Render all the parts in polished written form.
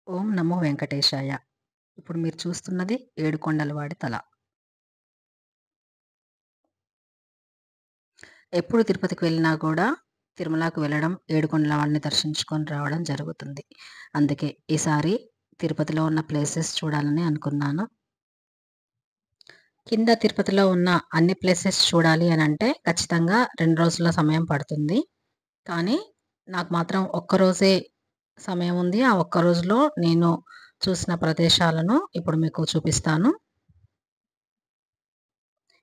ఓం నమో వెంకటేశాయ. ఇప్పుడు మీరు చూస్తున్నది ఏడుకొండలవాడి తల. ఎప్పుడు తిరుపతికి వెళ్ళినా గూడా తిరుమలకు వెళ్ళడం, ఏడుకొండలవాడిని దర్శించుకొని రావడం జరుగుతుంది. అందుకే ఈసారి తిరుపతిలో ఉన్న ప్లేసెస్ చూడాలని అనుకున్నాను. కింద తిరుపతిలో ఉన్న అన్ని ప్లేసెస్ చూడాలి అనంటే ఖచ్చితంగా 2 రోజుల సమయం పడుతుంది. కానీ నాకు మాత్రం ఒక్కరోజే సమయం ఉంది. ఆ ఒక్క రోజులో నేను చూసిన ప్రదేశాలను ఇప్పుడు మీకు చూపిస్తాను.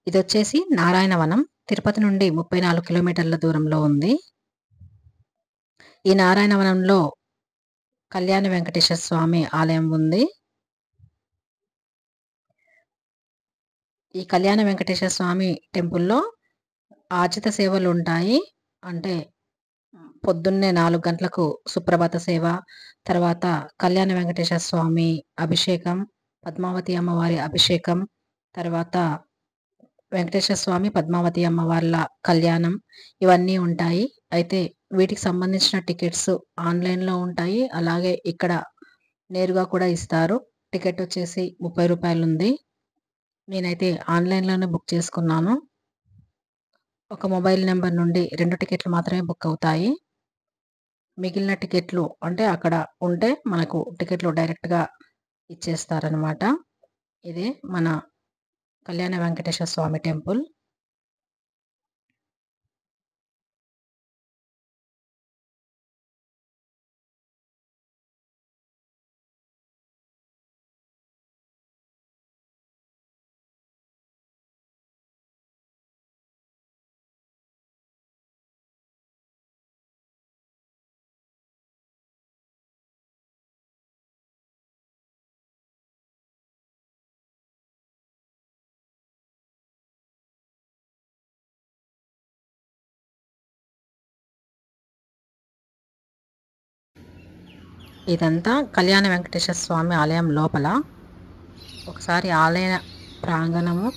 ఇదొచ్చేసి నారాయణవనం. తిరుపతి నుండి 34 కిలోమీటర్ల దూరంలో ఉంది. ఈ నారాయణవనంలో కళ్యాణ వెంకటేశ్వర స్వామి ఆలయం ఉంది. ఈ కళ్యాణ వెంకటేశ్వర స్వామి టెంపుల్‌లో ఆజిత సేవలుంటాయి. అంటే పొద్దున్నే 4 గంటలకు సుప్రభాత సేవ, తర్వాత కళ్యాణ వెంకటేశ్వర స్వామి అభిషేకం, పద్మావతి అమ్మవారి అభిషేకం, తర్వాత వెంకటేశ్వర స్వామి, పద్మావతి అమ్మవార్ల కళ్యాణం ఇవన్నీ ఉంటాయి. అయితే వీటికి సంబంధించిన టికెట్స్ ఆన్‌లైన్‌లో ఉంటాయి. అలాగే ఇక్కడ నేరుగా కూడా ఇస్తారు. టికెట్ వచ్చేసి రూ. 30 ఉంది. నేనైతే ఆన్‌లైన్‌లోనే బుక్ చేసుకున్నాను. ఒక మొబైల్ నంబర్ నుండి 2 టికెట్లు మాత్రమే బుక్ అవుతాయి. మిగిలిన టికెట్లు అంటే అక్కడ ఉంటే మనకు టికెట్లు డైరెక్ట్‌గా ఇచ్చేస్తారనమాట. ఇదే మన కళ్యాణ వెంకటేశ్వర స్వామి టెంపుల్. ఇదంతా కళ్యాణ వెంకటేశ్వర స్వామి ఆలయం లోపల. ఒకసారి ఆలయ ప్రాంగణము,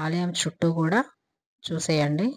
ఆలయం చుట్టూ గూడా చూసేయండి.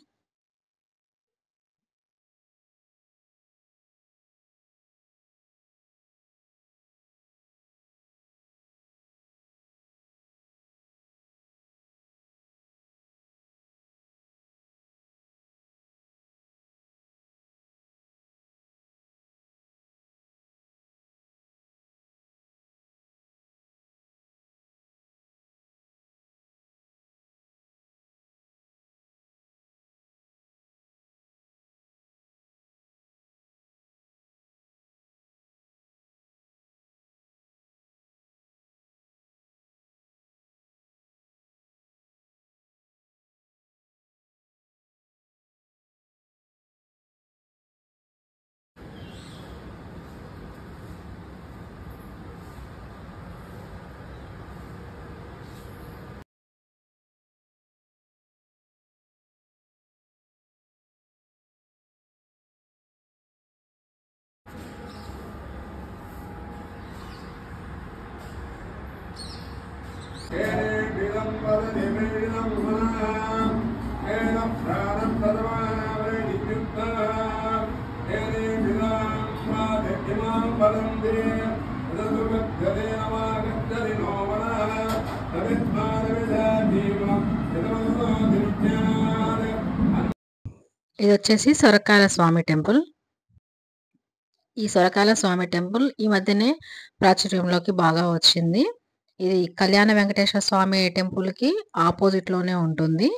ఇదొచ్చేసి సొరకాయల స్వామి టెంపుల్. ఈ సొరకాయల స్వామి టెంపుల్ ఈ మధ్యనే ప్రాచుర్యంలోకి బాగా వచ్చింది. ఇది కళ్యాణ వెంకటేశ్వర స్వామి టెంపుల్‌కి ఆపోజిట్‌లోనే ఉంటుంది.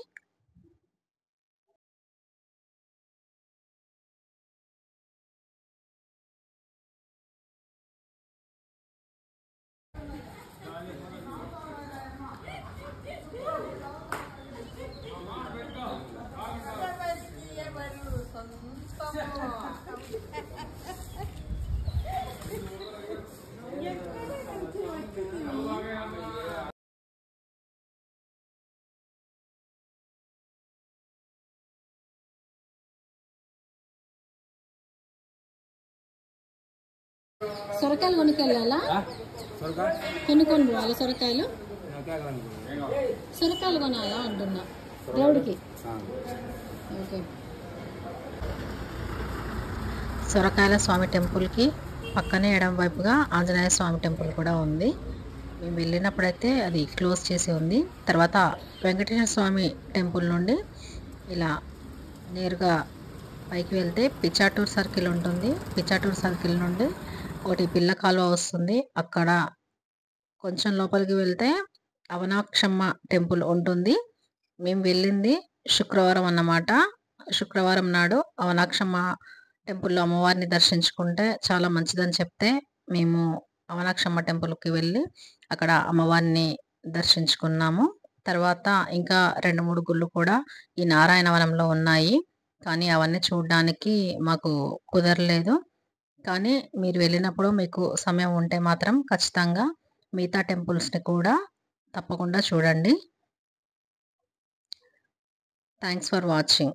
సొరకాయలు కొనుక్కెళ్ళాలా? కొనుక్కొని పోవాలి సొరకాయలు. సొరకాయలు కొనాలా అంటున్నా దేవుడికి. ఓకే. సొరకాయల స్వామి టెంపుల్‌కి పక్కనే ఎడమ వైపుగా ఆంజనేయ స్వామి టెంపుల్ కూడా ఉంది. మేము వెళ్ళినప్పుడైతే అది క్లోజ్ చేసి ఉంది. తర్వాత వెంకటేశ్వర స్వామి టెంపుల్ నుండి ఇలా నేరుగా పైకి వెళ్తే పిచ్చాటూర్ సర్కిల్ ఉంటుంది. పిచ్చాటూర్ సర్కిల్ నుండి ఒకటి పిల్ల కాలువ వస్తుంది. అక్కడ కొంచెం లోపలికి వెళ్తే అవనాక్షమ్మ టెంపుల్ ఉంటుంది. మేము వెళ్ళింది శుక్రవారం అన్నమాట. శుక్రవారం నాడు అవనాక్షమ్మ టెంపుల్‌లో అమ్మవారిని దర్శించుకుంటే చాలా మంచిదని చెప్తే మేము అవనాక్షమ్మ టెంపుల్‌కి వెళ్ళి అక్కడ అమ్మవారిని దర్శించుకున్నాము. తర్వాత ఇంకా 2, 3 గుళ్ళు కూడా ఈ నారాయణవనంలో ఉన్నాయి. కానీ అవన్నీ చూడ్డానికి మాకు కుదరలేదు. కానీ మీరు వెళ్ళినప్పుడు మీకు సమయం ఉంటే మాత్రం ఖచ్చితంగా మిగతా టెంపుల్స్‌ని కూడా తప్పకుండా చూడండి. Thanks for watching.